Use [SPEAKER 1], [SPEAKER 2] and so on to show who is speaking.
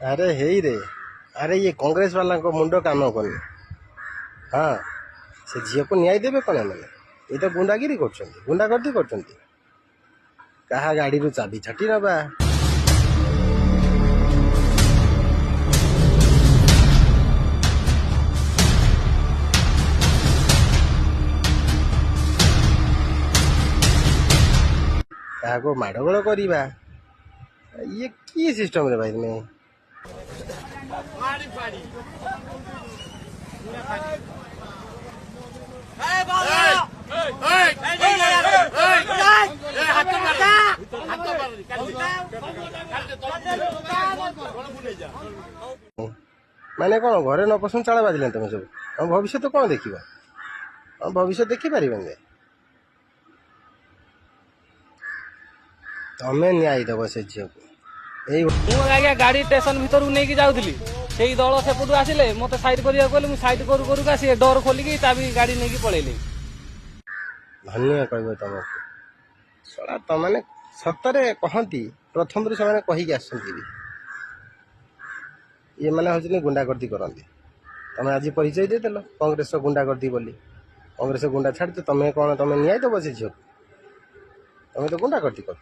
[SPEAKER 1] अरे हे रे। अरे ये कांग्रेस वाला को मुंडो काम करनी। हाँ से झील को न्याय देवे कौन मैंने ये तो गुंडागिरी गुंडागर्दी कहा गाड़ी रू चाबी छाटी नवा कहा को माड़गोल करवा ये की सिस्टम रे भाई तुम्हें मैंने कौन घरे न पसंद चाला बाजिले तुम सब हम भविष्य तो कौन देखा हम भविष्य देखी पारे तमें न्याय दब से झील को
[SPEAKER 2] आज्ञा गाड़ी स्टेशन भर नहीं जाऊली से दल सेपटू आसिले मत साइड करा कहले साइड करू करूका सी डोर खोलिकी चाबी गाड़ी नहीं पलैले
[SPEAKER 1] धन्य कह तुमको सड़ा तमने सतरे कहती प्रथम से कहीकि आस ये मैंने हूँ गुंडागर्दी करती तमें आज परिचय देदेल कांग्रेस गुंडागर्दी बोली कांग्रेस गुंडा छाड़ तुम्हें कौन तुम्हें न्याय दब से झील तुम्हें तो गुंडागर्दी कर